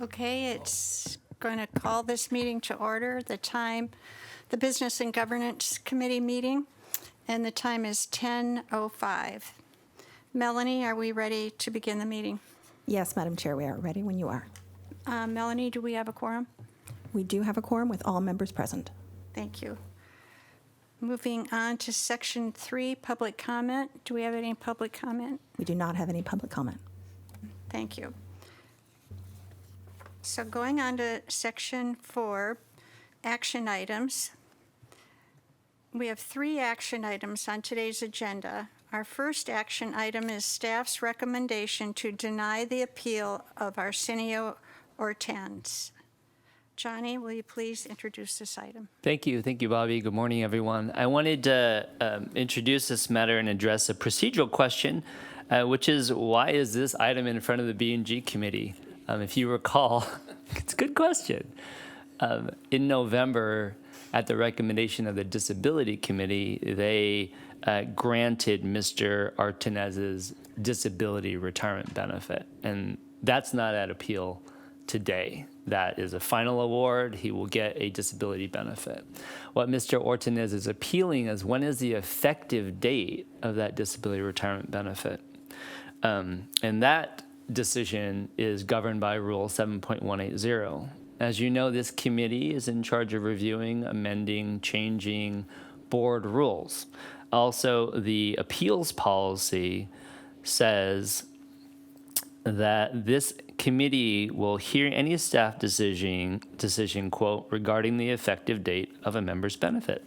Okay, it's going to call this meeting to order. The time, the Business and Governance Committee meeting, and the time is 10:05. Melanie, are we ready to begin the meeting? Yes, Madam Chair, we are ready when you are. Melanie, do we have a quorum? We do have a quorum with all members present. Thank you. Moving on to Section 3, public comment. Do we have any public comment? We do not have any public comment. Thank you. So going on to Section 4, action items. We have 3 action items on today's agenda. Our first action item is staff's recommendation to deny the appeal of Arsenio Ortans. Johnny, will you please introduce this item? Thank you, Bobby. Good morning, everyone. I wanted to introduce this matter and address a procedural question, which is why is this item in front of the B&G committee? If you recall, it's a good question. In November, at the recommendation of the Disability Committee, they granted Mr. Artanez's disability retirement benefit, and that's not at appeal today. That is a final award. He will get a disability benefit. What Mr. Ortanez is appealing is when is the effective date of that disability retirement benefit. And that decision is governed by Rule 7.180. As you know, this committee is in charge of reviewing, amending, changing board rules. Also, the appeals policy says that this committee will hear any staff decision, quote, regarding the effective date of a member's benefit.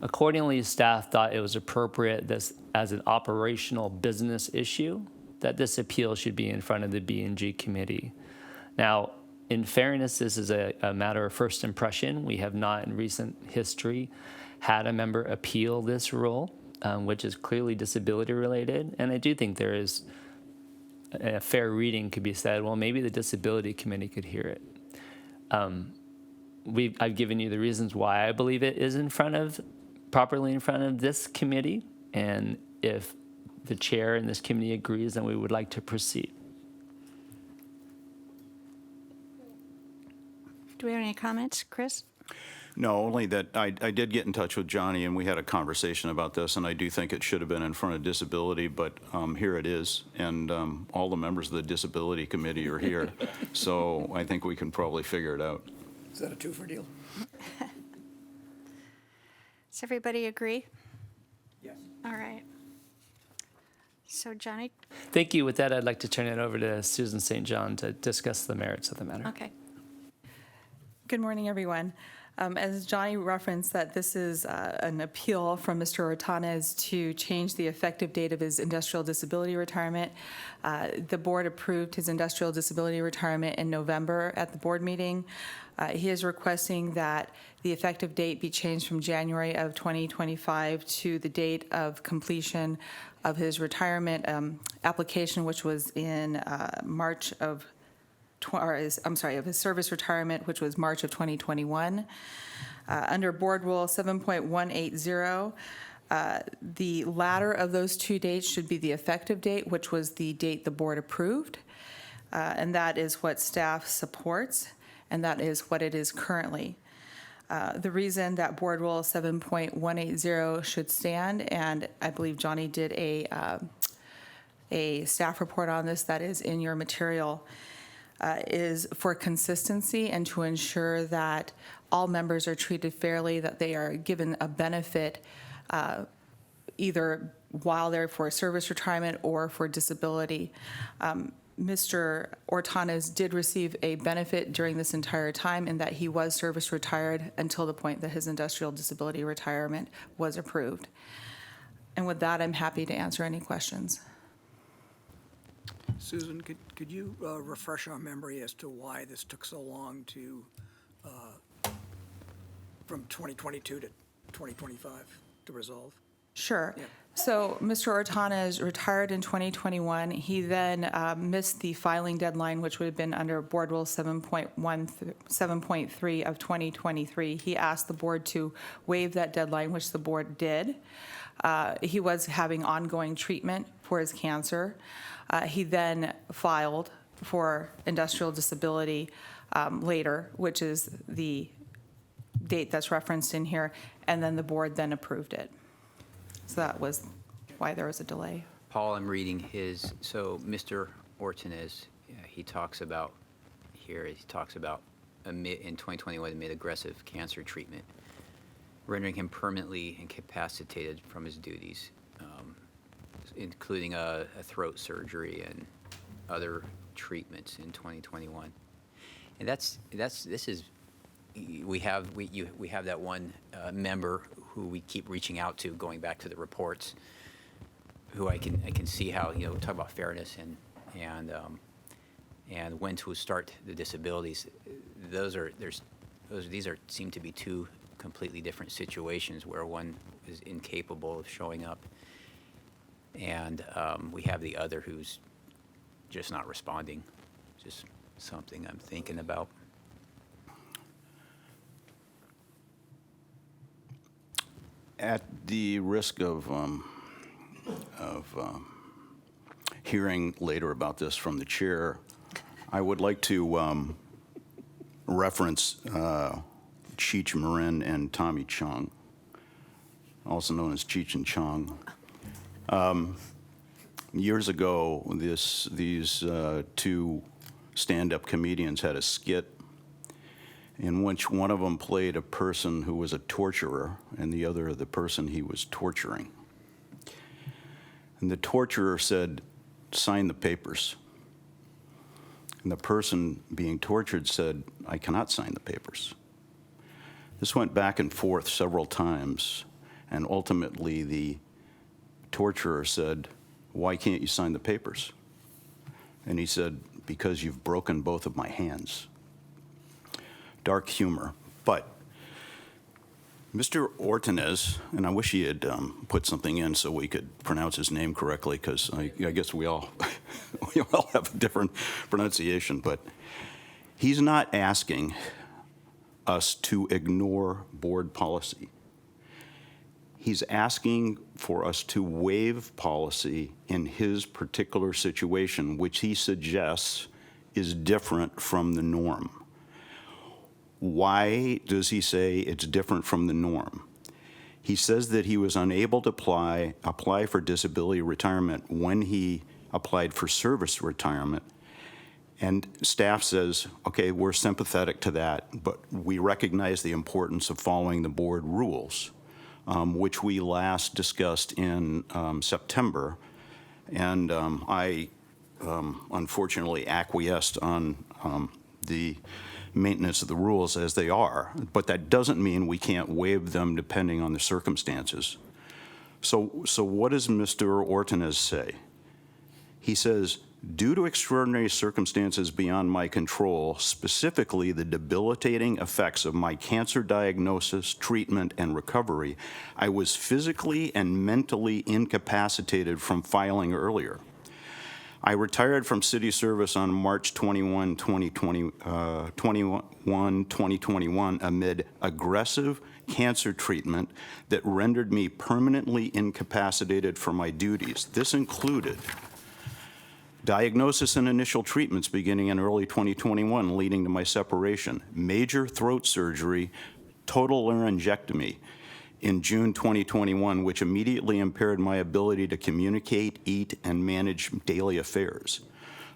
Accordingly, staff thought it was appropriate this as an operational business issue that this appeal should be in front of the B&G committee. Now, in fairness, this is a matter of first impression. We have not in recent history had a member appeal this rule, which is clearly disability related. And I do think there is a fair reading could be said, well, maybe the disability committee could hear it. I've given you the reasons why I believe it is properly in front of this committee. And if the chair in this committee agrees, then we would like to proceed. Do we have any comments? Chris? No, only that I did get in touch with Johnny, and we had a conversation about this, and I do think it should have been in front of disability, but here it is, and all the members of the disability committee are here, so I think we can probably figure it out. Is that a two-for deal? Does everybody agree? Yes. All right. So, Johnny? Thank you. With that, I'd like to turn it over to Susan St. John to discuss the merits of the matter. Okay. Good morning, everyone. As Johnny referenced, that this is an appeal from Mr. Ortanez to change the effective date of his industrial disability retirement. The board approved his industrial disability retirement in November at the board meeting. He is requesting that the effective date be changed from January of 2025 to the date of completion of his retirement application, which was in March of of his service retirement, which was March of 2021. Under Board Rule 7.180, the latter of those two dates should be the effective date, which was the date the board approved. And that is what staff supports, and that is what it is currently. The reason that Board Rule 7.180 should stand, and I believe Johnny did a staff report on this that is in your material, is for consistency and to ensure that all members are treated fairly, that they are given a benefit either while they're for service retirement or for disability. Mr. Ortanez did receive a benefit during this entire time in that he was service retired until the point that his industrial disability retirement was approved. And with that, I'm happy to answer any questions. Susan, could you refresh our memory as to why this took so long to, from 2022 to 2025 to resolve? Sure. Yeah. So Mr. Ortanez retired in 2021. He then missed the filing deadline, which would have been under Board Rule 7.3 of 2023. He asked the board to waive that deadline, which the board did. He was having ongoing treatment for his cancer. He then filed for industrial disability later, which is the date that's referenced in here, and then the board then approved it. So that was why there was a delay. Paul, I'm reading his, so Mr. Ortiz, he talks about, here, he talks about in 2021, amid aggressive cancer treatment, rendering him permanently incapacitated from his duties, including a throat surgery and other treatments in 2021. And this is, we have that one member who we keep reaching out to, going back to the reports, who I can see how, talk about fairness and when to start the disabilities. These seem to be two completely different situations where one is incapable of showing up, and we have the other who's just not responding. Just something I'm thinking about. At the risk of hearing later about this from the chair, I would like to reference Cheech Marin and Tommy Chung, also known as Cheech and Chong. Years ago, these two stand-up comedians had a skit in which one of them played a person who was a torturer and the other the person he was torturing. And the torturer said, "Sign the papers." And the person being tortured said, "I cannot sign the papers." This went back and forth several times, and ultimately the torturer said, "Why can't you sign the papers?" And he said, "Because you've broken both of my hands." Dark humor. But Mr. Ortiz, and I wish he had put something in so we could pronounce his name correctly, because I guess we all we all have a different pronunciation, but he's not asking us to ignore board policy. He's asking for us to waive policy in his particular situation, which he suggests is different from the norm. Why does he say it's different from the norm? He says that he was unable to apply for disability retirement when he applied for service retirement. And staff says, okay, we're sympathetic to that, but we recognize the importance of following the board rules, which we last discussed in September. And I unfortunately acquiesced on the maintenance of the rules as they are, but that doesn't mean we can't waive them depending on the circumstances. So what does Mr. Ortiz say? He says, due to extraordinary circumstances beyond my control, specifically the debilitating effects of my cancer diagnosis, treatment, and recovery, I was physically and mentally incapacitated from filing earlier. I retired from city service on March 21, 2021 amid aggressive cancer treatment that rendered me permanently incapacitated for my duties. This included diagnosis and initial treatments beginning in early 2021, leading to my separation, major throat surgery, total laryngectomy in June 2021, which immediately impaired my ability to communicate, eat, and manage daily affairs.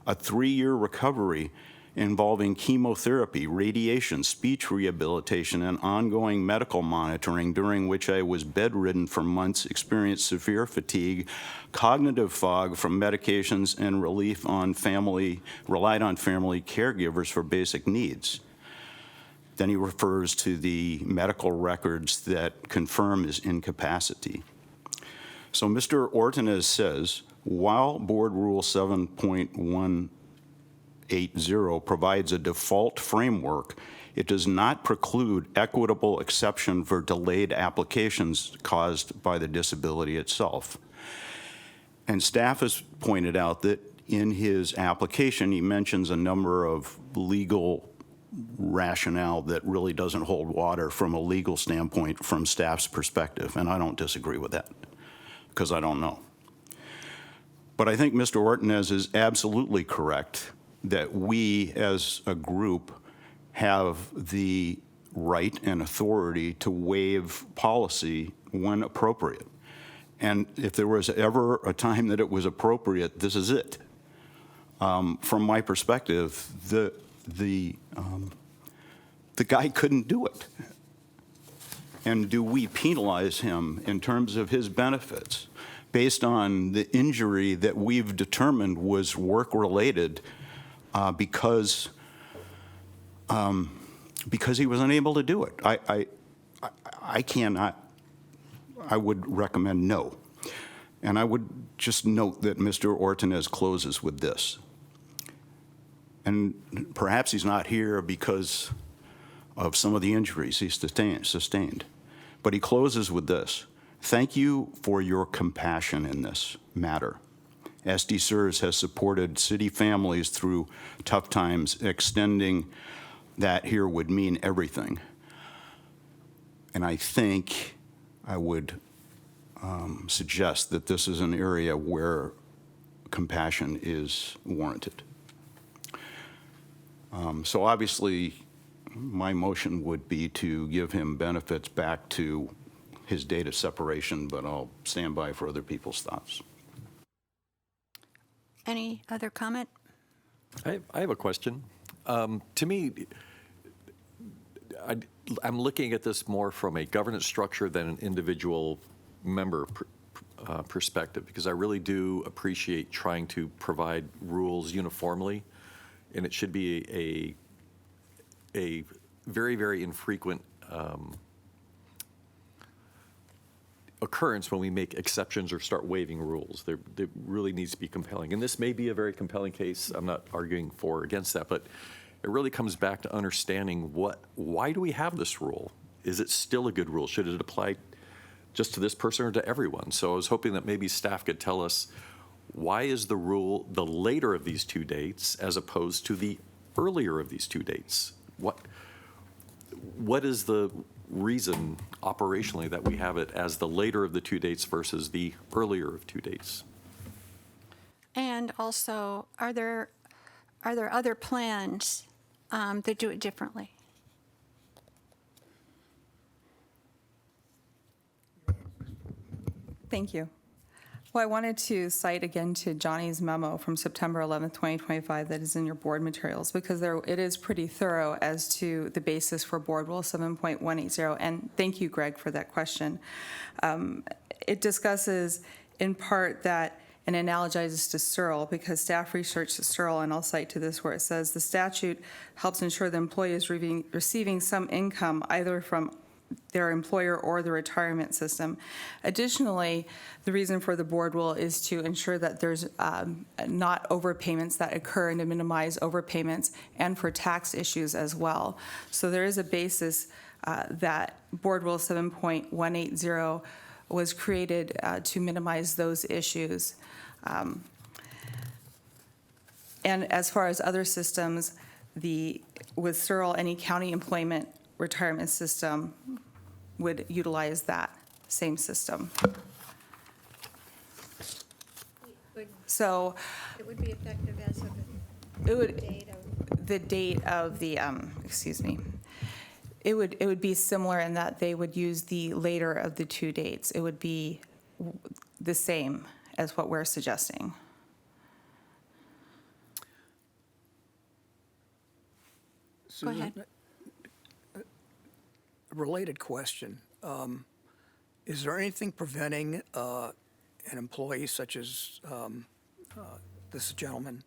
A 3-year recovery involving chemotherapy, radiation, speech rehabilitation, and ongoing medical monitoring, during which I was bedridden for months, experienced severe fatigue, cognitive fog from medications, and relied on family caregivers for basic needs. Then he refers to the medical records that confirm his incapacity. So Mr. Ortiz says, while Board Rule 7.180 provides a default framework, it does not preclude equitable exception for delayed applications caused by the disability itself. And staff has pointed out that in his application, he mentions a number of legal rationale that really doesn't hold water from a legal standpoint from staff's perspective, and I don't disagree with that, because I don't know. But I think Mr. Ortiz is absolutely correct that we, as a group, have the right and authority to waive policy when appropriate. And if there was ever a time that it was appropriate, this is it. From my perspective, the guy couldn't do it. And do we penalize him in terms of his benefits based on the injury that we've determined was work-related because he was unable to do it? I cannot. I would recommend no. And I would just note that Mr. Ortinez closes with this. And perhaps he's not here because of some of the injuries he sustained. But he closes with this. Thank you for your compassion in this matter. SDCERS has supported city families through tough times. Extending that here would mean everything. And I think I would suggest that this is an area where compassion is warranted. So obviously, my motion would be to give him benefits back to his date of separation, but I'll stand by for other people's thoughts. Any other comment? I have a question. To me, I'm looking at this more from a governance structure than an individual member perspective, because I really do appreciate trying to provide rules uniformly, and it should be a very, very infrequent occurrence when we make exceptions or start waiving rules. There really needs to be compelling. And this may be a very compelling case. I'm not arguing for or against that, but it really comes back to understanding why do we have this rule? Is it still a good rule? Should it apply just to this person or to everyone? So I was hoping that maybe staff could tell us, why is the rule the later of these two dates as opposed to the earlier of these two dates? What is the reason operationally that we have it as the later of the two dates versus the earlier of two dates? And also, are there other plans that do it differently? Thank you. Well, I wanted to cite again to Johnny's memo from September 11th, 2025 that is in your board materials, because it is pretty thorough as to the basis for Board Rule 7.180. And thank you, Greg, for that question. It discusses in part that and analogizes to SERL, because staff researched SERL, and I'll cite to this where it says the statute helps ensure the employee is receiving some income either from their employer or the retirement system. Additionally, the reason for the board rule is to ensure that there's not overpayments that occur and to minimize overpayments, and for tax issues as well. So there is a basis that Board Rule 7.180 was created to minimize those issues. And as far as other systems, with SERL, any county employment retirement system would utilize that same system. So It would be effective as of it would, the date of... the date of the, excuse me, it would be similar in that they would use the later of the two dates. It would be the same as what we're suggesting. Go ahead. Related question. Is there anything preventing an employee such as this gentleman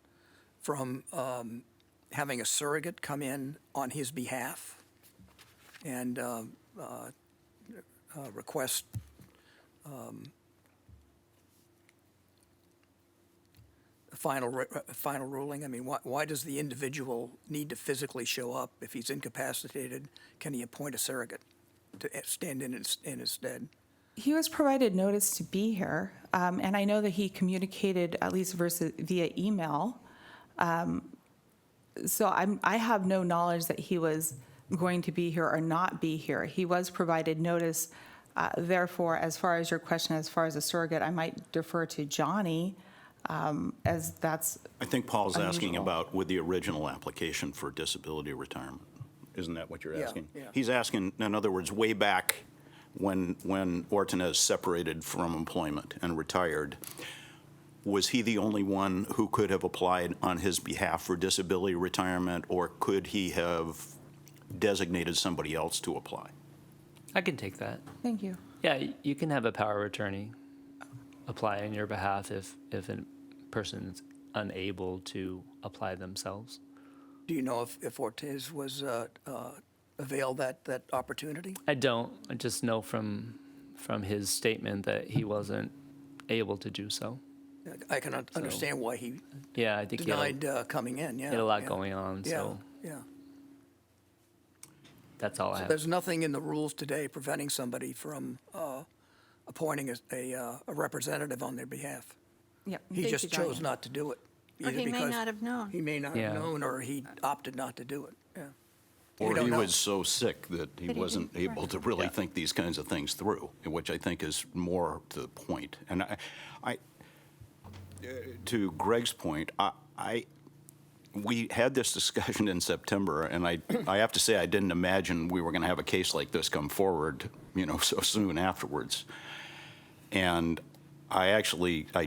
from having a surrogate come in on his behalf and request a final ruling? I mean, why does the individual need to physically show up? If he's incapacitated, can he appoint a surrogate to stand in his stead? He was provided notice to be here, and I know that he communicated at least via email. So I have no knowledge that he was going to be here or not be here. He was provided notice. Therefore, as far as your question, as far as a surrogate, I might defer to Johnny as that's, I think Paul's asking Unusual. about with the original application for disability retirement. Isn't that what you're Yeah, asking? yeah. He's asking, in other words, way back when Ortonez separated from employment and retired, was he the only one who could have applied on his behalf for disability retirement, or could he have designated somebody else to apply? I can take that. thank you. Yeah, you can have a power of attorney apply on your behalf if a person's unable to apply themselves. Do you know if Ortiz was availed that opportunity? I don't. I just know from his statement that he wasn't able to do so. I can understand why he Yeah, I think he had denied coming in, yeah. a lot yeah. going on, Yeah, so yeah. that's all I have. There's nothing in the rules today preventing somebody from appointing a representative on their behalf. Yep. He thank just you, Johnny. chose not to do it. Or either he may because not have known. He may not Yeah. have known, or he opted not to do it, yeah. Or don't he know. was so sick that he That he wasn't didn't- able to really think these kinds of things through, which I think is more to the point. And to Greg's point, we had this discussion in September, and I have to say I didn't imagine we were going to have a case like this come forward, so soon afterwards. And I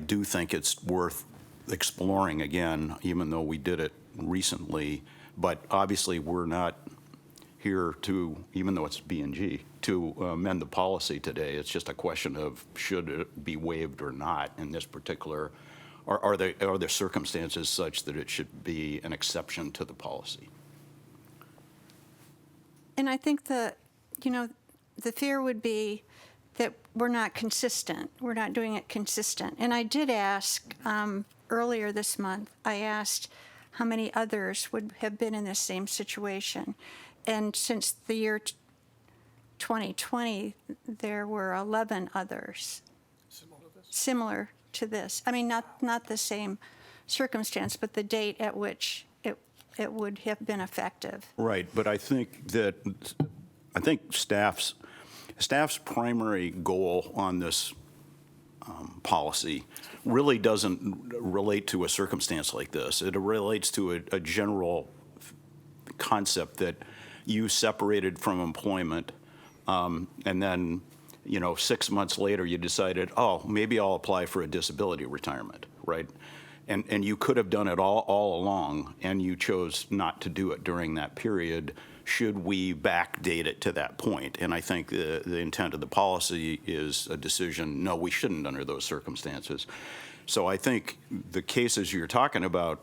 do think it's worth exploring again, even though we did it recently. But obviously, we're not here to, even though it's B&G, to amend the policy today. It's just a question of should it be waived or not in this particular, are there circumstances such that it should be an exception to the policy? And I think the fear would be that we're not consistent. We're not doing it consistent. And I did ask earlier this month, I asked how many others would have been in the same situation. And since the year 2020, there were 11 others similar to this. I mean, not the same circumstance, but the date at which it would have been effective. Right, but I think staff's primary goal on this policy really doesn't relate to a circumstance like this. It relates to a general concept that you separated from employment, and then 6 months later you decided, oh, maybe I'll apply for a disability retirement, right? And you could have done it all along, and you chose not to do it during that period. Should we backdate it to that point? And I think the intent of the policy is a decision, no, we shouldn't under those circumstances. So I think the cases you're talking about,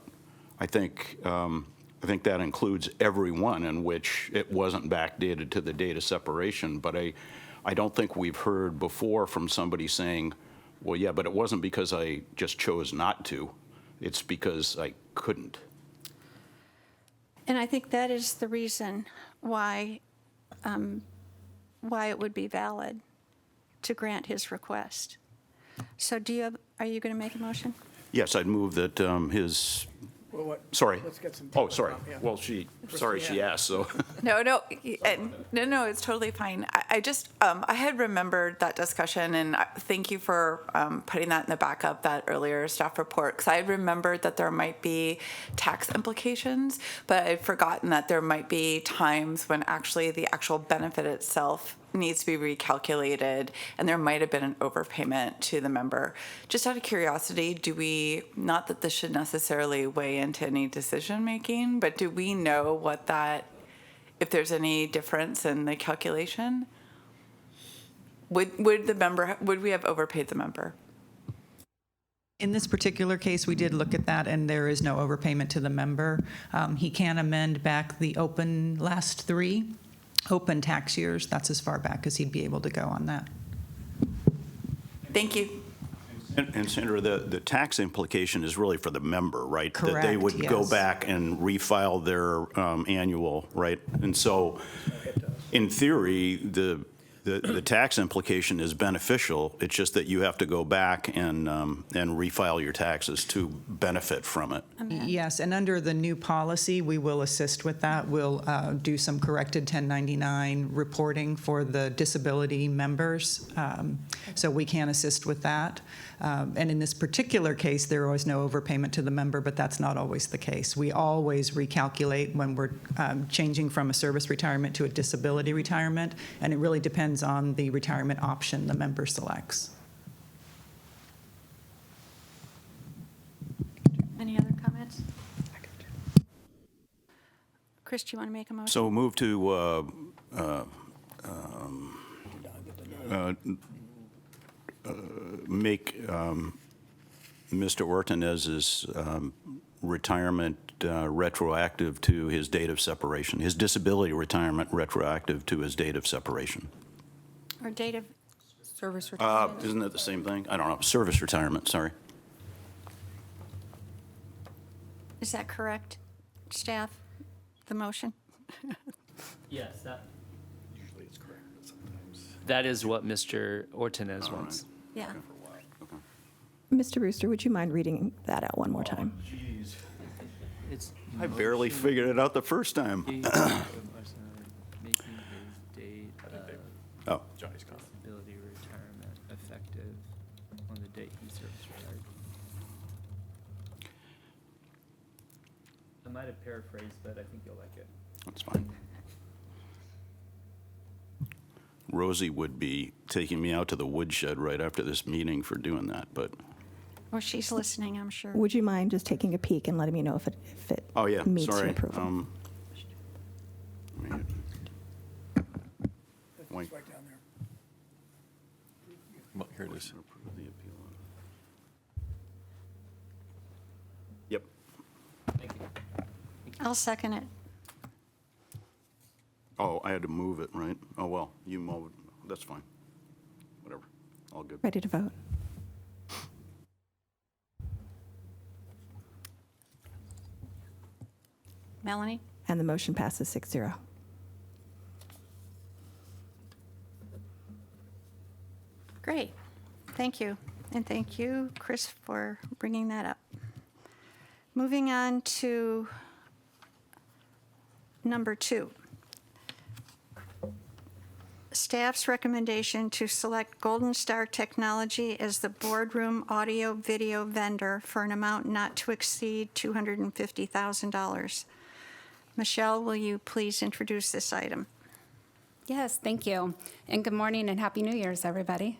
I think that includes every one in which it wasn't backdated to the date of separation. But I don't think we've heard before from somebody saying, well, yeah, but it wasn't because I just chose not to. It's because I couldn't. And I think that is the reason why it would be valid to grant his request. So are you going to make a motion? Yes, I'd move that sorry. Let's get some. Oh, sorry. yeah. Well, she asked, so. No, it's totally fine. I just, I had remembered that discussion, and thank you for putting that in the backup, that earlier staff report, because I had remembered that there might be tax implications, but I'd forgotten that there might be times when actually the actual benefit itself needs to be recalculated, and there might have been an overpayment to the member. Just out of curiosity, not that this should necessarily weigh into any decision making, but do we know if there's any difference in the calculation? Would we have overpaid the member? In this particular case, we did look at that, and there is no overpayment to the member. He can amend back the last three open tax years. That's as far back as he'd be able to go on that. Thank you. And Sandra, the tax implication is really for the member, right? That they Correct, would go yes. back and refile their annual, right? And so, in theory, the tax implication is beneficial. It's just that you have to go back and refile your taxes to benefit from it. Yes, and under the new policy, we will assist with that. We'll do some corrected 1099 reporting for the disability members, so we can assist with that. And in this particular case, there was no overpayment to the member, but that's not always the case. We always recalculate when we're changing from a service retirement to a disability retirement, and it really depends on the retirement option the member selects. Any other comments? Chris, do you want to make a motion? So move to make Mr. Ortinez's retirement retroactive to his date of separation, his disability retirement retroactive to his date of separation. Or date of, Service retirement. Isn't it the same thing? I don't know. Service retirement, sorry. is that correct, staff, the motion? Yes, that is what Mr. Ortinez wants. Yeah. Mr. Brewster, would you mind reading that out one more time? It's I barely figured it out the first time. making his date Oh. disability retirement effective on the date he service retired. I might have paraphrased, but I think you'll like it. That's fine. Rosie would be taking me out to the woodshed right after this meeting for doing that, but, Or she's listening, I'm sure. Would you mind just taking a peek and letting me know if it oh, yeah, meets your sorry. approval? Wait. It's right down there. Well, here it is. Yep. Thank you. I'll second it. Oh, I had to move it, right? Oh, well, you moved, that's fine. Whatever, all good. Ready to vote? Melanie? And the motion passes 6-0. Great. Thank you. And thank you, Chris, for bringing that up. Moving on to number 2. Staff's recommendation to select Golden Star Technology as the boardroom audio-video vendor for an amount not to exceed $250,000. Michelle, will you please introduce this item? Yes, thank you. And good morning and Happy New Year's, everybody.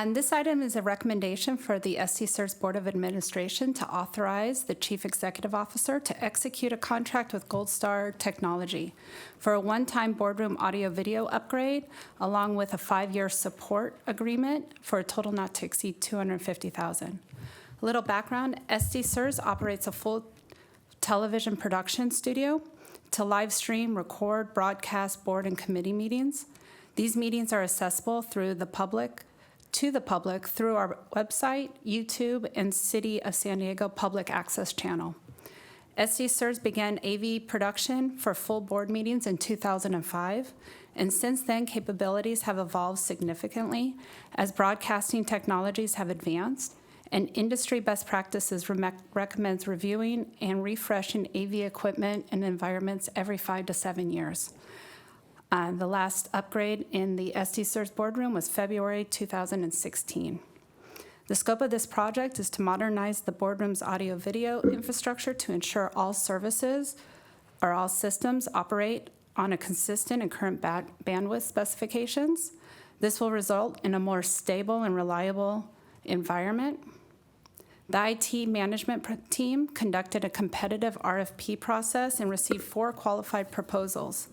This item is a recommendation for the SDCERS Board of Administration to authorize the Chief Executive Officer to execute a contract with Gold Star Technology for a one-time boardroom audio-video upgrade, along with a 5-year support agreement for a total not to exceed $250,000. A little background, SDCERS operates a full television production studio to live stream, record, broadcast, board, and committee meetings. These meetings are accessible to the public through our website, YouTube, and City of San Diego public access channel. SDCERS began AV production for full board meetings in 2005, and since then, capabilities have evolved significantly as broadcasting technologies have advanced, and industry best practices recommends reviewing and refreshing AV equipment and environments every 5 to 7 years. The last upgrade in the SDCERS boardroom was February 2016. The scope of this project is to modernize the boardroom's audio-video infrastructure to ensure all services or all systems operate on a consistent and current bandwidth specifications. This will result in a more stable and reliable environment. The IT management team conducted a competitive RFP process and received 4 qualified proposals.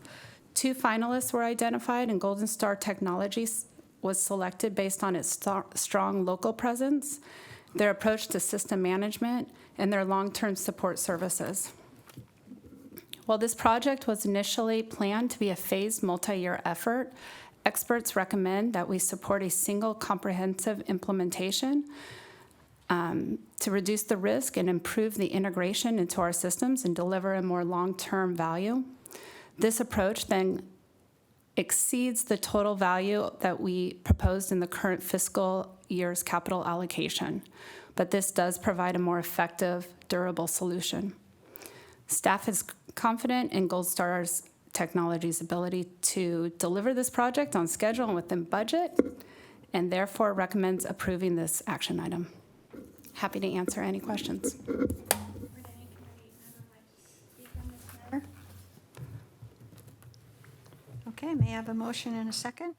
2 finalists were identified, and Golden Star Technologies was selected based on its strong local presence, their approach to system management, and their long-term support services. While this project was initially planned to be a phased multi-year effort, experts recommend that we support a single comprehensive implementation to reduce the risk and improve the integration into our systems and deliver a more long-term value. This approach then exceeds the total value that we proposed in the current fiscal year's capital allocation, but this does provide a more effective, durable solution. Staff is confident in Gold Star's Technology's ability to deliver this project on schedule and within budget, and therefore recommends approving this action item. Happy to answer any questions. Okay, may I have a motion and a second?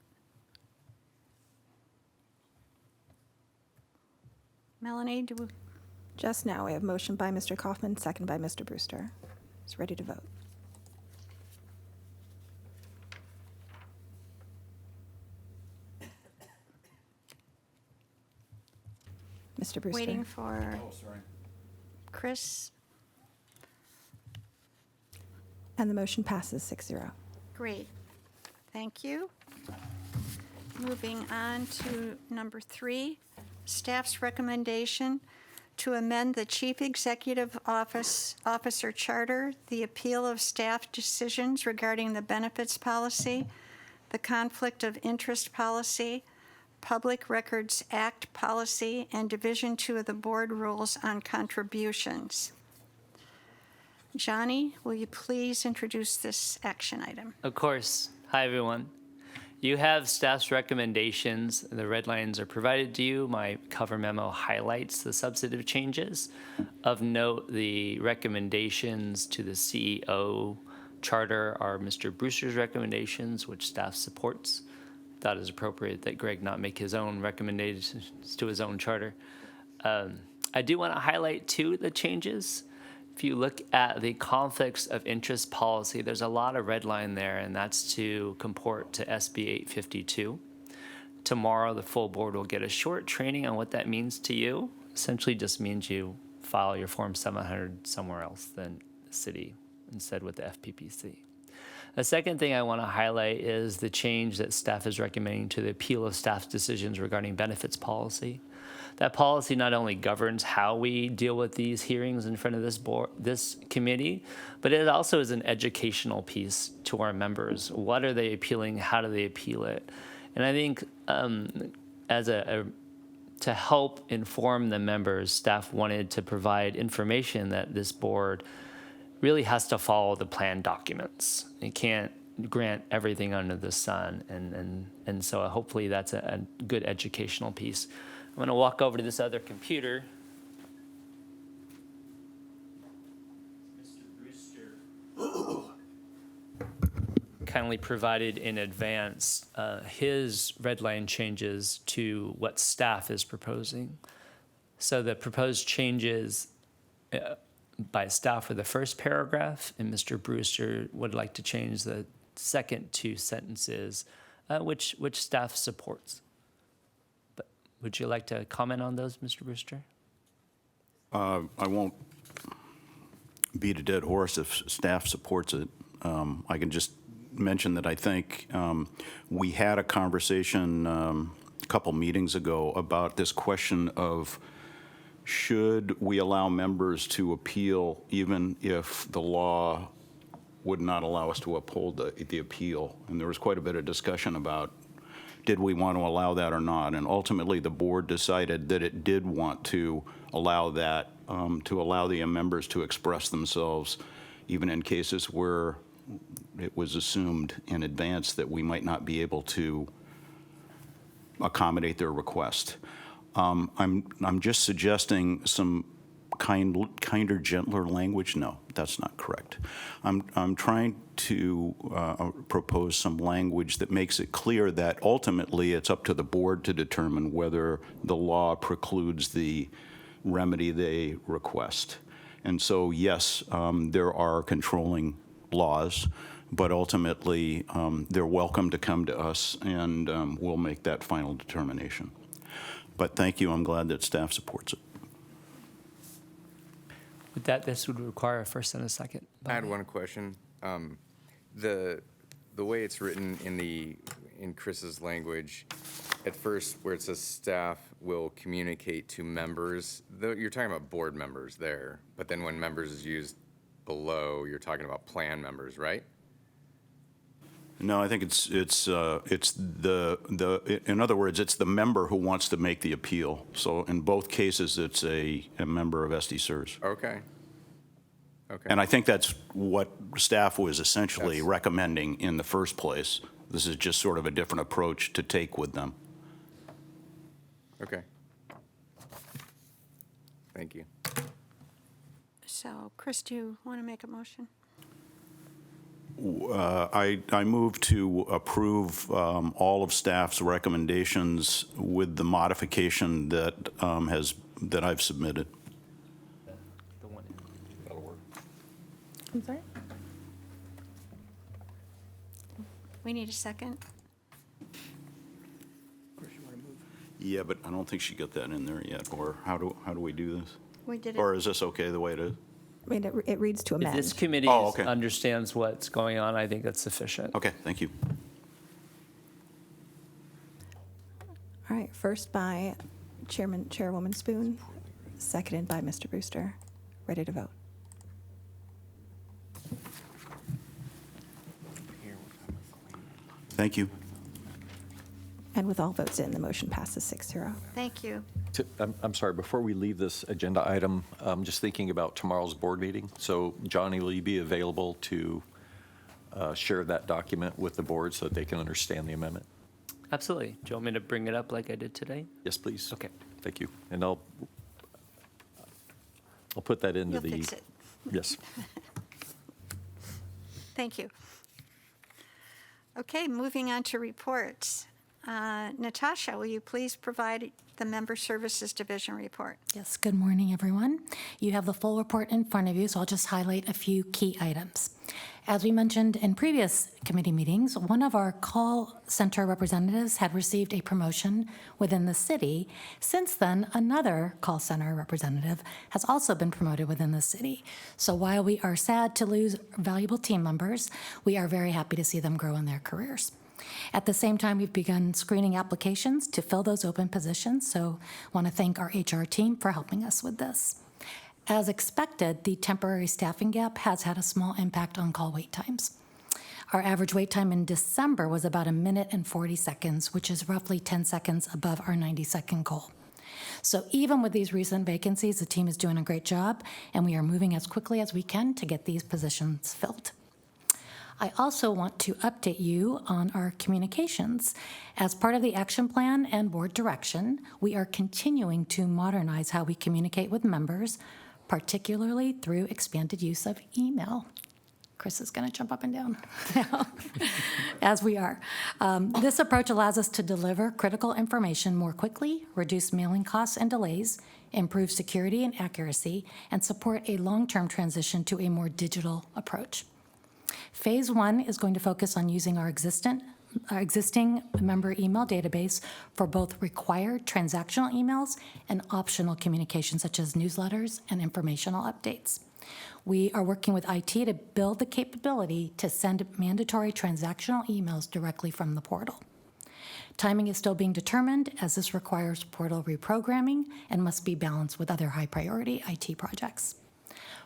Melanie, do we? Just now, we have motion by Mr. Kaufman, second by Mr. Brewster. Is ready to vote. Mr. Brewster. Waiting for Chris. And the motion passes 6-0. Great. Thank you. Moving on to number 3, staff's recommendation to amend the Chief Executive Officer Charter, the appeal of staff decisions regarding the benefits policy, the conflict of interest policy, Public Records Act policy, and Division 2 of the Board Rules on Contributions. Johnny, will you please introduce this action item? Of course. Hi, everyone. You have staff's recommendations. The red lines are provided to you. My cover memo highlights the substantive changes. Of note, the recommendations to the CEO charter are Mr. Brewster's recommendations, which staff supports. Thought it was appropriate that Greg not make his own recommendations to his own charter. I do want to highlight, too, the changes. If you look at the conflicts of interest policy, there's a lot of red line there, and that's to comport to SB 852. Tomorrow, the full board will get a short training on what that means to you. Essentially just means you file your Form 700 somewhere else than the city, instead with the FPPC. The second thing I want to highlight is the change that staff is recommending to the appeal of staff's decisions regarding benefits policy. That policy not only governs how we deal with these hearings in front of this committee, but it also is an educational piece to our members. What are they appealing? How do they appeal it? And I think to help inform the members, staff wanted to provide information that this board really has to follow the plan documents. It can't grant everything under the sun, and so hopefully that's a good educational piece. I'm going to walk over to this other computer. Mr. Brewster kindly provided in advance his red line changes to what staff is proposing. So the proposed changes by staff for the first paragraph, and Mr. Brewster would like to change the second 2 sentences, which staff supports. Would you like to comment on those, Mr. Brewster? I won't beat a dead horse if staff supports it. I can just mention that I think we had a conversation a couple meetings ago about this question of should we allow members to appeal even if the law would not allow us to uphold the appeal? And there was quite a bit of discussion about did we want to allow that or not? And ultimately, the board decided that it did want to allow that, to allow the members to express themselves, even in cases where it was assumed in advance that we might not be able to accommodate their request. I'm just suggesting some kinder, gentler language. No, that's not correct. I'm trying to propose some language that makes it clear that ultimately it's up to the board to determine whether the law precludes the remedy they request. And so, yes, there are controlling laws, but ultimately they're welcome to come to us, and we'll make that final determination. But thank you. I'm glad that staff supports it. With that, this would require a first and a second. I had one question. The way it's written in Chris's language, at first where it says staff will communicate to members, you're talking about board members there, but then when members is used below, you're talking about plan members, right? No, I think it's in other words, it's the member who wants to make the appeal. So in both cases, it's a member of SDCERS. Okay. Okay. And I think that's what staff was essentially Yes. recommending in the first place. This is just sort of a different approach to take with them. Okay. Thank you. So, Chris, do you want to make a motion? I move to approve all of staff's recommendations with the modification that that I've submitted. The one. That'll work. I'm sorry? We need a second. Yeah, but I don't think she got that in there yet. Or how do we do this? We did it. Or is this okay the way it is? I mean, it reads to If amend. this committee Oh, okay. understands what's going on, I think that's sufficient. Okay, thank you. All right, first by Chairwoman Spoon, seconded by Mr. Brewster. Ready to vote. Thank you. And with all votes in, the motion passes 6-0. Thank you. I'm sorry, before we leave this agenda item, I'm just thinking about tomorrow's board meeting. So Johnny, will you be available to share that document with the board so that they can understand the amendment? Absolutely. Do you want me to bring it up like I did today? Yes, please. Okay. Thank you. And I'll put that into You'll the. fix it. Yes. Thank you. Okay, moving on to reports. Natasha, will you please provide the Member Services Division report? Yes, good morning, everyone. You have the full report in front of you, so I'll just highlight a few key items. As we mentioned in previous committee meetings, one of our call center representatives had received a promotion within the city. Since then, another call center representative has also been promoted within the city. So while we are sad to lose valuable team members, we are very happy to see them grow in their careers. At the same time, we've begun screening applications to fill those open positions, so I want to thank our HR team for helping us with this. As expected, the temporary staffing gap has had a small impact on call wait times. Our average wait time in December was about 1 minute and 40 seconds, which is roughly 10 seconds above our 90-second goal. So even with these recent vacancies, the team is doing a great job, and we are moving as quickly as we can to get these positions filled. I also want to update you on our communications. As part of the action plan and board direction, we are continuing to modernize how we communicate with members, particularly through expanded use of email. Chris is going to jump up and down now, as we are. This approach allows us to deliver critical information more quickly, reduce mailing costs and delays, improve security and accuracy, and support a long-term transition to a more digital approach. Phase 1 is going to focus on using our existing member email database for both required transactional emails and optional communications such as newsletters and informational updates. We are working with IT to build the capability to send mandatory transactional emails directly from the portal. Timing is still being determined as this requires portal reprogramming and must be balanced with other high-priority IT projects.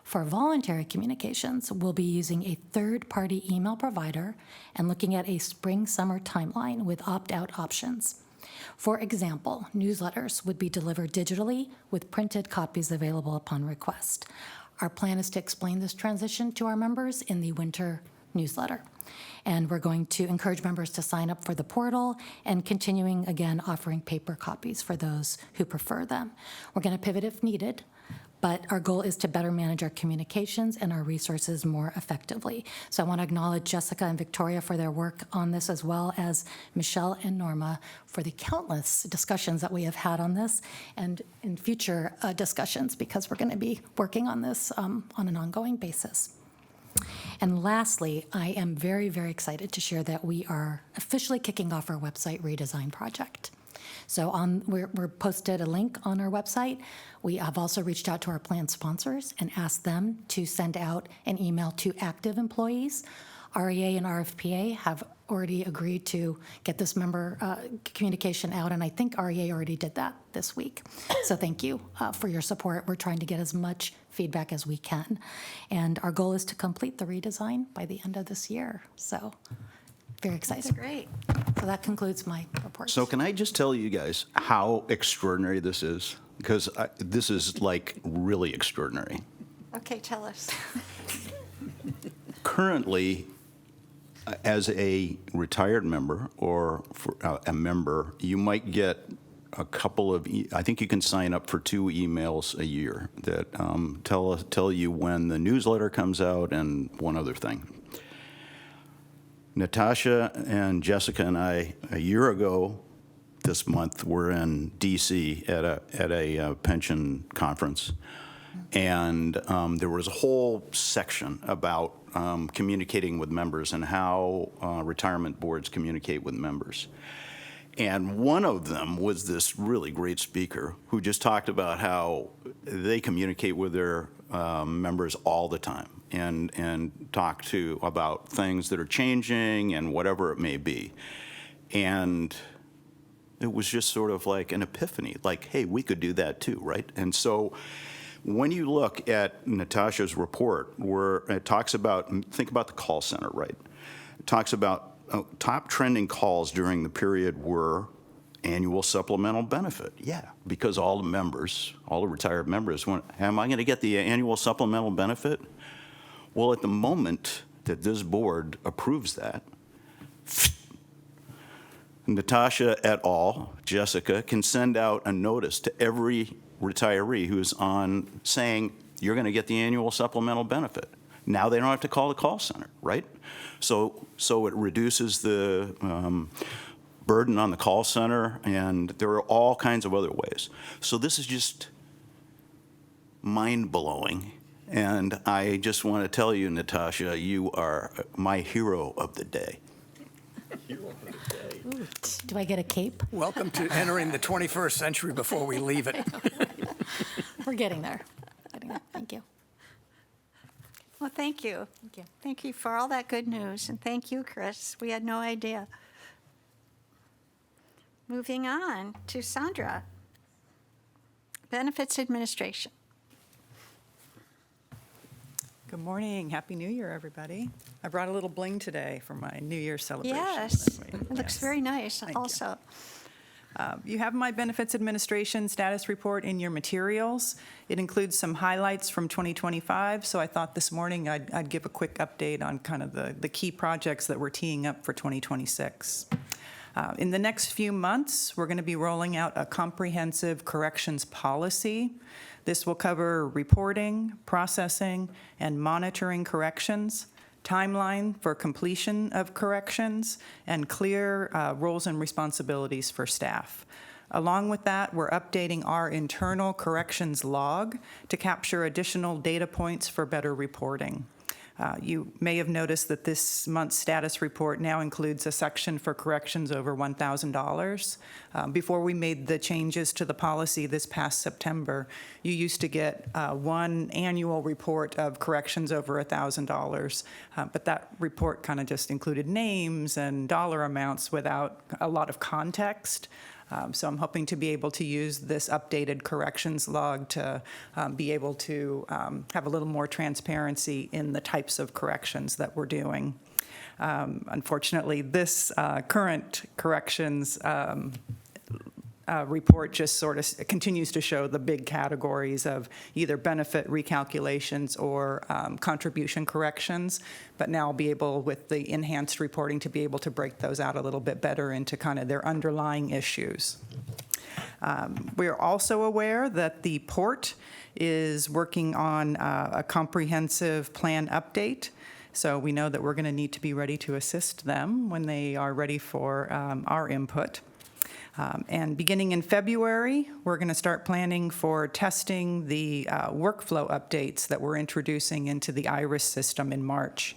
For voluntary communications, we'll be using a third-party email provider and looking at a spring-summer timeline with opt-out options. For example, newsletters would be delivered digitally with printed copies available upon request. Our plan is to explain this transition to our members in the winter newsletter. And we're going to encourage members to sign up for the portal and continuing, again, offering paper copies for those who prefer them. We're going to pivot if needed, but our goal is to better manage our communications and our resources more effectively. So I want to acknowledge Jessica and Victoria for their work on this, as well as Michelle and Norma for the countless discussions that we have had on this and in future discussions, because we're going to be working on this on an ongoing basis. And lastly, I am very, very excited to share that we are officially kicking off our website redesign project. So we're posted a link on our website. We have also reached out to our plan sponsors and asked them to send out an email to active employees. REA and RFPA have already agreed to get this member communication out, and I think REA already did that this week. So thank you for your support. We're trying to get as much feedback as we can. And our goal is to complete the redesign by the end of this year. So Very excited. That's great. So that concludes my report. So can I just tell you guys how extraordinary this is? Because this is like really extraordinary. Okay, tell us. Currently, as a retired member or for a member, you might get a couple of, I think you can sign up for 2 emails a year that tell you when the newsletter comes out and one other thing. Natasha and Jessica and I, a year ago this month, were in D.C. at a pension conference, and there was a whole section about communicating with members and how retirement boards communicate with members. And one of them was this really great speaker who just talked about how they communicate with their members all the time and talk about things that are changing and whatever it may be. And it was just sort of like an epiphany, like, hey, we could do that too, right? And so when you look at Natasha's report, where it talks about, think about the call center, right? It talks about top trending calls during the period were annual supplemental benefit. Yeah, because all the members, all the retired members went, am I going to get the annual supplemental benefit? Well, at the moment that this board approves that, Natasha et al., Jessica, can send out a notice to every retiree who's on saying, you're going to get the annual supplemental benefit. Now they don't have to call the call center, right? So it reduces the burden on the call center, and there are all kinds of other ways. So this is just mind-blowing. And I just want to tell you, Natasha, you are my hero of the day. Ooh, do I get a cape? Welcome to entering the 21st century before we leave it. We're getting there. Thank you. Well, thank you. Thank you. Thank you for all that good news, and thank you, Chris. We had no idea. Moving on to Sandra. Benefits Administration. Good morning. Happy New Year, everybody. I brought a little bling today for my New Year's celebration. Yes, this week. it looks Yes. very nice Thank you. also. You have my Benefits Administration status report in your materials. It includes some highlights from 2025, so I thought this morning I'd give a quick update on kind of the key projects that we're teeing up for 2026. In the next few months, we're going to be rolling out a comprehensive corrections policy. This will cover reporting, processing, and monitoring corrections, timeline for completion of corrections, and clear roles and responsibilities for staff. Along with that, we're updating our internal corrections log to capture additional data points for better reporting. You may have noticed that this month's status report now includes a section for corrections over $1,000. Before we made the changes to the policy this past September, you used to get one annual report of corrections over $1,000, but that report kind of just included names and dollar amounts without a lot of context. So I'm hoping to be able to use this updated corrections log to be able to have a little more transparency in the types of corrections that we're doing. Unfortunately, this current corrections report just sort of continues to show the big categories of either benefit recalculations or contribution corrections, but now I'll be able, with the enhanced reporting, to be able to break those out a little bit better into kind of their underlying issues. We're also aware that the port is working on a comprehensive plan update. So we know that we're going to need to be ready to assist them when they are ready for our input. And beginning in February, we're going to start planning for testing the workflow updates that we're introducing into the IRIS system in March.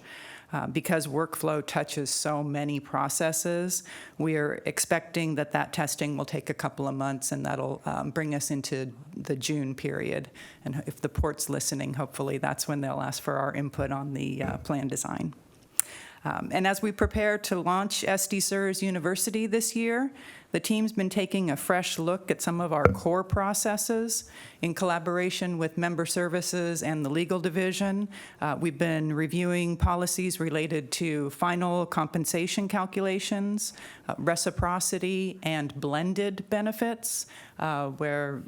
Because workflow touches so many processes, we are expecting that testing will take a couple of months, and that'll bring us into the June period. And if the port's listening, hopefully that's when they'll ask for our input on the plan design. And as we prepare to launch SDCERS University this year, The team's been taking a fresh look at some of our core processes in collaboration with member services and the legal division. We've been reviewing policies related to final compensation calculations, reciprocity, and blended benefits, where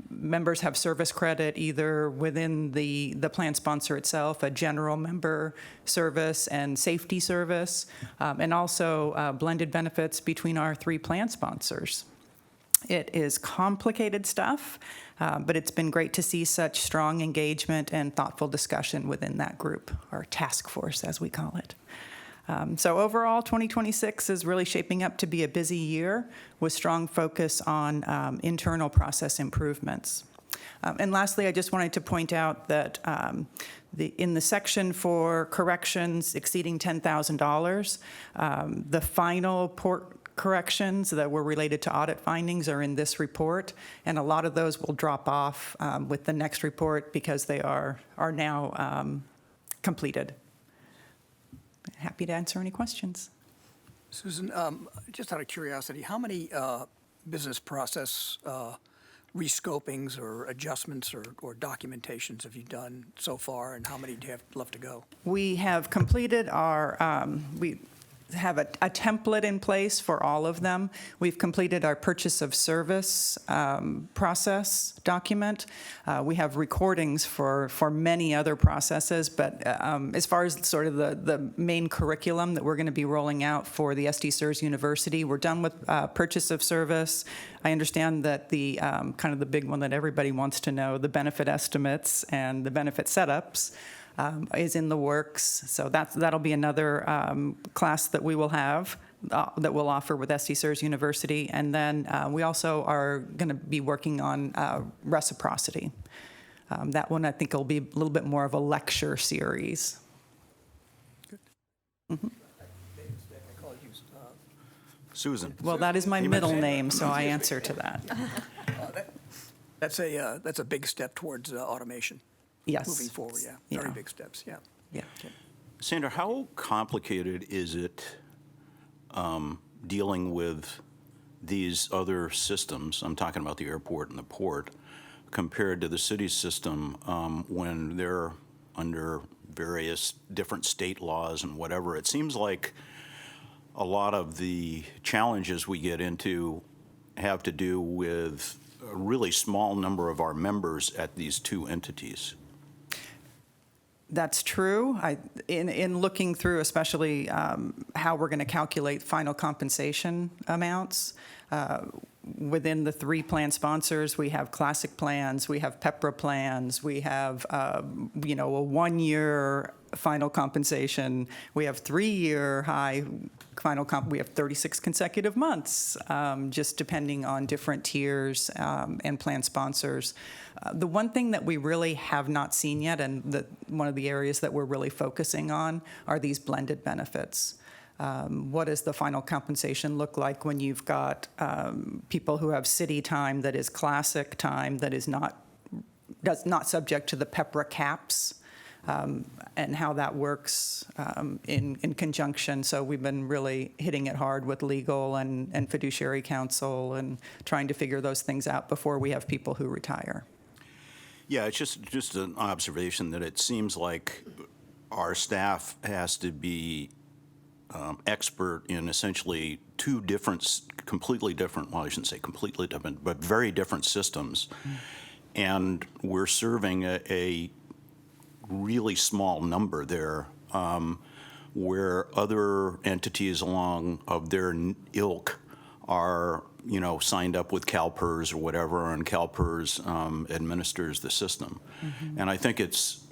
members have service credit either within the plan sponsor itself, a general member service and safety service, and also blended benefits between our 3 plan sponsors. It is complicated stuff, but it's been great to see such strong engagement and thoughtful discussion within that group, or task force, as we call it. So overall, 2026 is really shaping up to be a busy year with strong focus on internal process improvements. And lastly, I just wanted to point out that in the section for corrections exceeding $10,000, the final port corrections that were related to audit findings are in this report, and a lot of those will drop off with the next report because they are now completed. Happy to answer any questions. Susan, just out of curiosity, how many business process rescopings or adjustments or documentations have you done so far, and how many do you have left to go? We have completed our, we have a template in place for all of them. We've completed our purchase of service process document. We have recordings for many other processes, but as far as sort of the main curriculum that we're going to be rolling out for the SDCERS University, we're done with purchase of service. I understand that the kind of the big one that everybody wants to know, the benefit estimates and the benefit setups, is in the works. So that'll be another class that we will have, that we'll offer with SDCERS University. And then we also are going to be working on reciprocity. That one, I think, will be a little bit more of a lecture series. Good. Mm-hmm. I call you Susan. Well, that is my middle name, so I answer to that. That's a big step towards automation. Yes. Moving forward, yeah. Yeah. Very big steps, yeah. Yeah. Sandra, how complicated is it dealing with these other systems? I'm talking about the airport and the port, compared to the city system when they're under various different state laws and whatever. It seems like a lot of the challenges we get into have to do with a really small number of our members at these 2 entities. That's true. In looking through, especially how we're going to calculate final compensation amounts, within the 3 plan sponsors, we have classic plans, we have PEPRA plans, we have a 1-year final compensation, we have 3-year high final we have 36 consecutive months, just depending on different tiers and plan sponsors. The one thing that we really have not seen yet, and one of the areas that we're really focusing on, are these blended benefits. What does the final compensation look like when you've got people who have city time that is classic time that is not subject to the PEPRA caps, and how that works in conjunction. So we've been really hitting it hard with legal and fiduciary counsel and trying to figure those things out before we have people who retire. Yeah, it's just an observation that it seems like our staff has to be expert in essentially 2 different, completely different, well, I shouldn't say completely different, but very different systems. Mm. And we're serving a really small number there, where other entities along of their ilk are, signed up with CalPERS or whatever, and CalPERS administers the system. Mm-hmm. And I think it's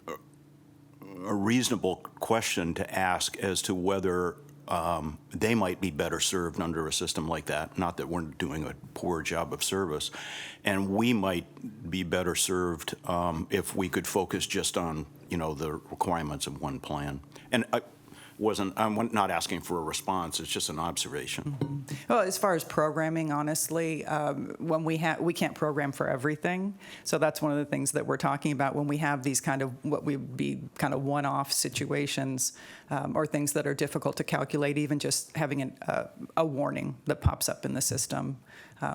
a reasonable question to ask as to whether they might be better served under a system like that. Not that we're doing a poor job of service. And we might be better served if we could focus just on, the requirements of one plan. And I'm not asking for a response, it's just an observation. Well, as far as programming, honestly, when we can't program for everything. So that's one of the things that we're talking about when we have these kind of what would be kind of one-off situations or things that are difficult to calculate, even just having a warning that pops up in the system.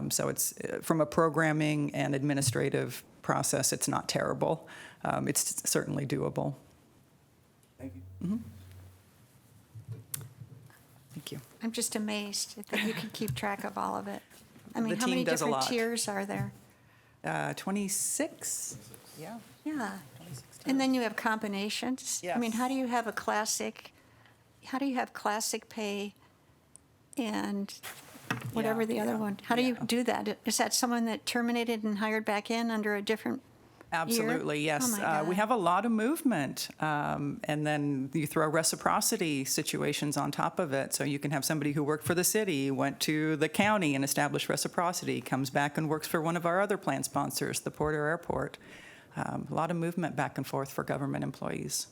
So it's from a programming and administrative process, it's not terrible. It's certainly doable. Thank you. Mm-hmm. Thank you. I'm just amazed that you can keep track of all of it. I mean, The how many team does a different lot. tiers are there? 26? Yeah. Yeah. And then you have combinations? I mean, Yes. how do you have classic pay and whatever Yeah, the other yeah, one? How do you yeah. do that? Is that someone that terminated and hired back in under a different Absolutely, year? yes. Oh, my We God. have a lot of movement, and then you throw reciprocity situations on top of it. So you can have somebody who worked for the city, went to the county and established reciprocity, comes back and works for one of our other plan sponsors, the Porter Airport. A lot of movement back and forth for government employees.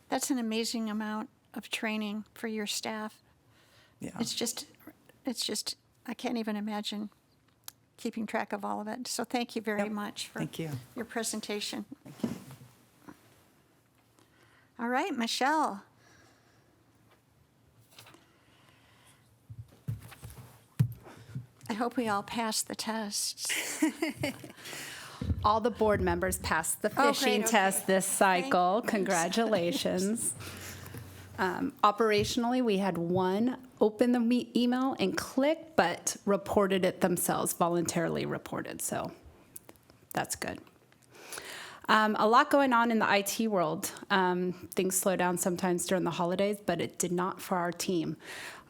That's an amazing amount of training for your staff. Yeah. It's just, I can't even imagine keeping track of all of it. So thank you very Yep. much for Thank you. your presentation. All right, Michelle. I hope we all passed the tests. All the board members passed the Oh, great, phishing okay. test this cycle. Thank you. Congratulations. Operationally, we had one open the email and click, but reported it themselves, voluntarily reported. So that's good. A lot going on in the IT world. Things slow down sometimes during the holidays, but it did not for our team.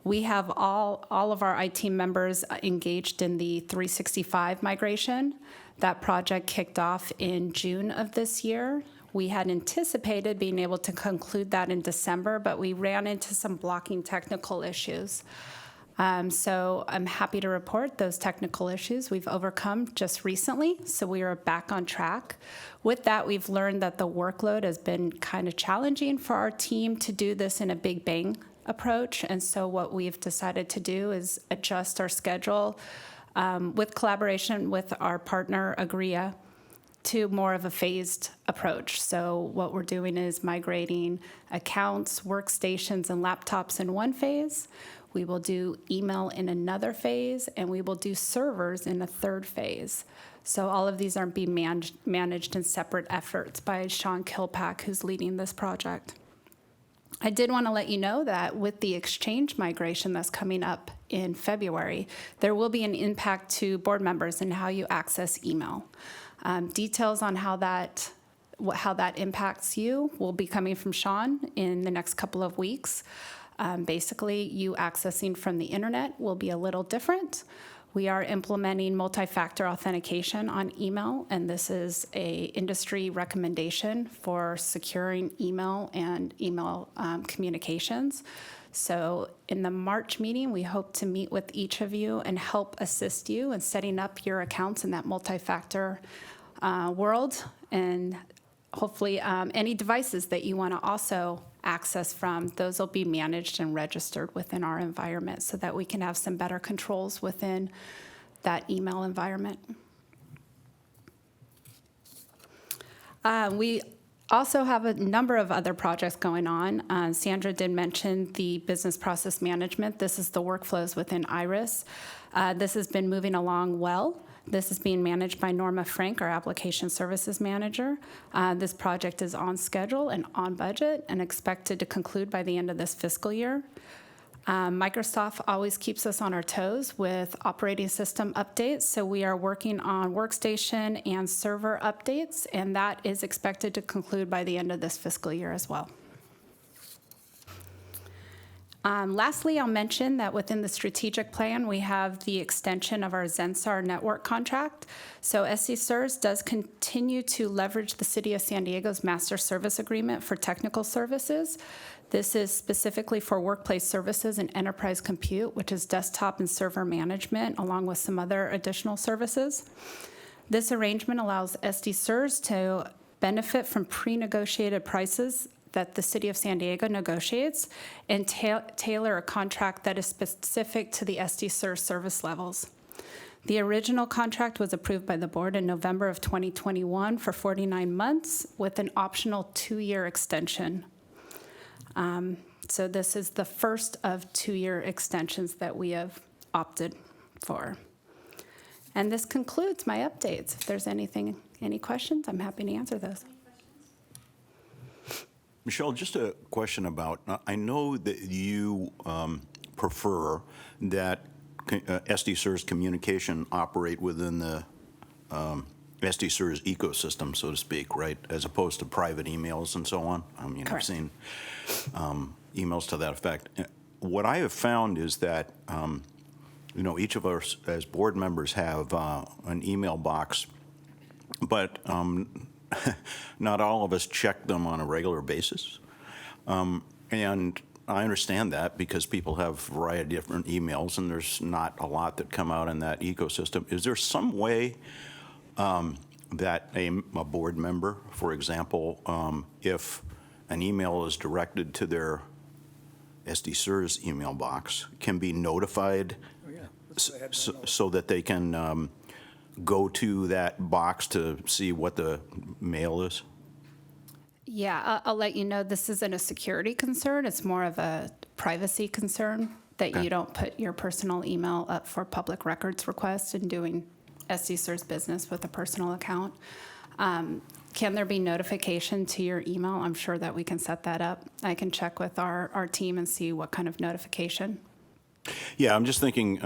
We have all of our IT members engaged in the 365 migration. That project kicked off in June of this year. We had anticipated being able to conclude that in December, but we ran into some blocking technical issues. So I'm happy to report those technical issues we've overcome just recently, so we are back on track. With that, we've learned that the workload has been kind of challenging for our team to do this in a big bang approach, and so what we've decided to do is adjust our schedule with collaboration with our partner, Agria, to more of a phased approach. So what we're doing is migrating accounts, workstations, and laptops in one phase. We will do email in another phase, and we will do servers in a third phase. So all of these are being managed in separate efforts by Sean Kilpack, who's leading this project. I did want to let you know that with the Exchange migration that's coming up in February, there will be an impact to board members and how you access email. Details on how that impacts you will be coming from Sean in the next couple of weeks. Basically, you accessing from the internet will be a little different. We are implementing multi-factor authentication on email, and this is an industry recommendation for securing email and email communications. So in the March meeting, we hope to meet with each of you and help assist you in setting up your accounts in that multi-factor world, and hopefully any devices that you want to also access from, those will be managed and registered within our environment so that we can have some better controls within that email environment. We also have a number of other projects going on. Sandra did mention the business process management. This is the workflows within IRIS. This has been moving along well. This is being managed by Norma Frank, our application services manager. This project is on schedule and on budget and expected to conclude by the end of this fiscal year. Microsoft always keeps us on our toes with operating system updates, so we are working on workstation and server updates, and that is expected to conclude by the end of this fiscal year as well. Lastly, I'll mention that within the strategic plan, we have the extension of our ZenSAR network contract. So SDCERS does continue to leverage the City of San Diego's master service agreement for technical services. This is specifically for workplace services and enterprise compute, which is desktop and server management, along with some other additional services. This arrangement allows SDCERS to benefit from pre-negotiated prices that the City of San Diego negotiates and tailor a contract that is specific to the SDCERS service levels. The original contract was approved by the board in November of 2021 for 49 months with an optional 2-year extension. So this is the first of 2-year extensions that we have opted for. And this concludes my updates. If there's any questions, I'm happy to answer those. Michelle, just a question about, I know that you prefer that SDCERS communication operate within the SDCERS ecosystem, so to speak, right, as opposed to private emails and so on. I mean, I've Correct. seen emails to that effect. What I have found is that, you know, each of us as board members have an email box, but not all of us check them on a regular basis. And I understand that because people have a variety of different emails and there's not a lot that come out in that ecosystem. Is there some way that a board member, for example, if an email is directed to their SDCERS email box, can be notified so that they can go to that box to see what the mail is? Yeah, I'll let you know this isn't a security concern. It's more of a privacy concern that Okay. you don't put your personal email up for public records requests and doing SDCERS business with a personal account. Can there be notification to your email? I'm sure that we can set that up. I can check with our team and see what kind of notification. Yeah, I'm just thinking,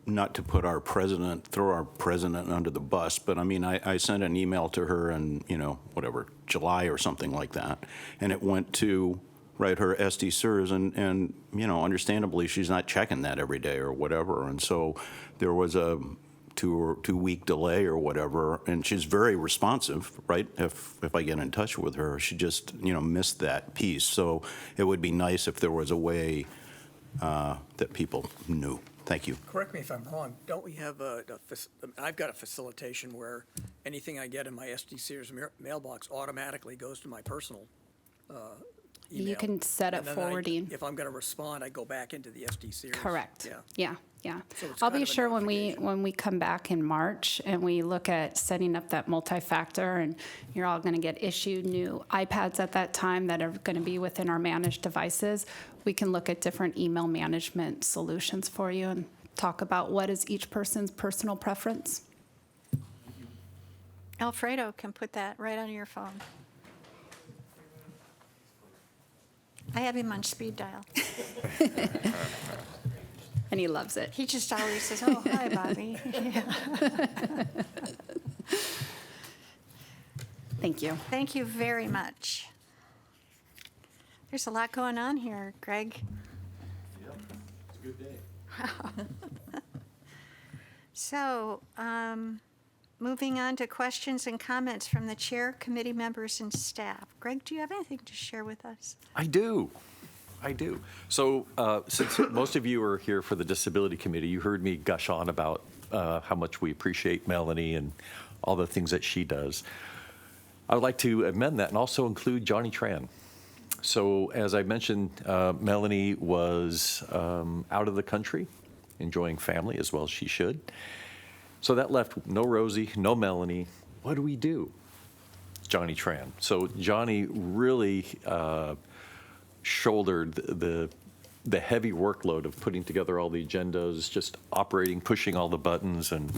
not to put throw our president under the bus, but I mean, I sent an email to her in, you know, whatever, July or something like that, and it went to, right, her SDCERS, and you know, understandably, she's not checking that every day or whatever, and so there was a 2-week delay or whatever, and she's very responsive, right? If I get in touch with her, she just, you know, missed that piece. So it would be nice if there was a way that people knew. Thank you. Correct me if I'm wrong, don't we have I've got a facilitation where anything I get in my SDCERS mailbox automatically goes to my personal email. You can set up And then forwarding. if I'm going to respond, I go back into the SDCERS. Correct. Yeah. Yeah. So it's I'll kind be of a sure when notification. we come back in March and we look at setting up that multi-factor, and you're all going to get issued new iPads at that time that are going to be within our managed devices. We can look at different email management solutions for you and talk about what is each person's personal preference. Alfredo can put that right on your phone. I have him on speed dial. And he loves it. He just always says, "Oh, hi, Bobby." Thank you. Thank you very much. There's a lot going on here, Greg. Yep, it's a good day. So, moving on to questions and comments from the chair, committee members, and staff. Greg, do you have anything to share with us? I do. So since most of you are here for the Disability Committee, you heard me gush on about how much we appreciate Melanie and all the things that she does. I would like to amend that and also include Johnny Tran. So as I mentioned, Melanie was out of the country, enjoying family as well as she should. So that left no Rosie, no Melanie. What do we do? Johnny Tran. So Johnny really shouldered the heavy workload of putting together all the agendas, just operating, pushing all the buttons, and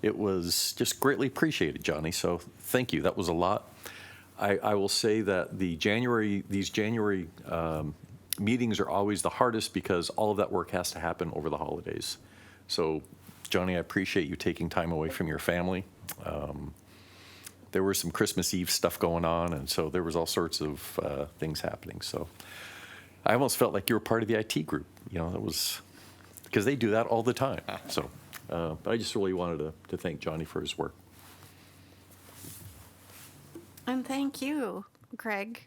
it was just greatly appreciated, Johnny. So thank you. That was a lot. I will say that these January meetings are always the hardest because all of that work has to happen over the holidays. So Johnny, I appreciate you taking time away from your family. There was some Christmas Eve stuff going on, and so there was all sorts of things happening. So I almost felt like you were part of the IT group. You know, it was because they do that all the time. So, but I just really wanted to thank Johnny for his work. And thank you, Greg.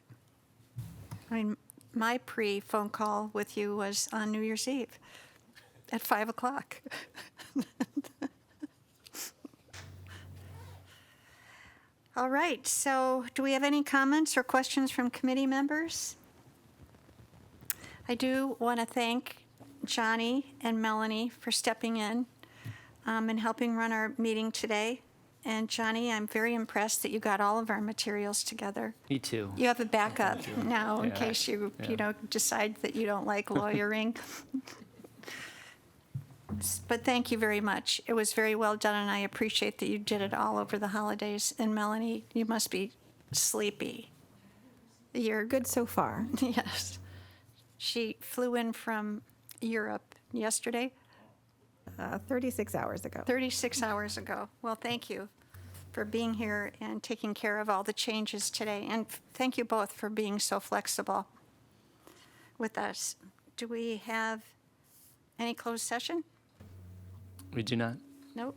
I mean, my pre-phone call with you was on New Year's Eve at 5 o'clock. All right, so do we have any comments or questions from committee members? I do want to thank Johnny and Melanie for stepping in and helping run our meeting today. And Johnny, I'm very impressed that you got all of our materials together. Me too. You have a backup now in Yeah, case you yeah. decide that you don't like lawyering. But thank you very much. It was very well done, and I appreciate that you did it all over the holidays. And Melanie, you must be sleepy. You're Good so far. Yes. She flew in from Europe yesterday, 36 hours ago. 36 hours ago. Well, thank you for being here and taking care of all the changes today. And thank you both for being so flexible with us. Do we have any closed session? We do not. Nope.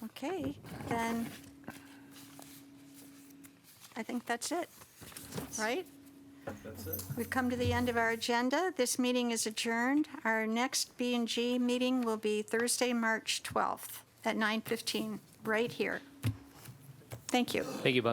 Okay, then I think that's it, right? That's it. We've come to the end of our agenda. This meeting is adjourned. Our next B&G meeting will be Thursday, March 12th at 9:15, right here. Thank you. Thank you, Bob.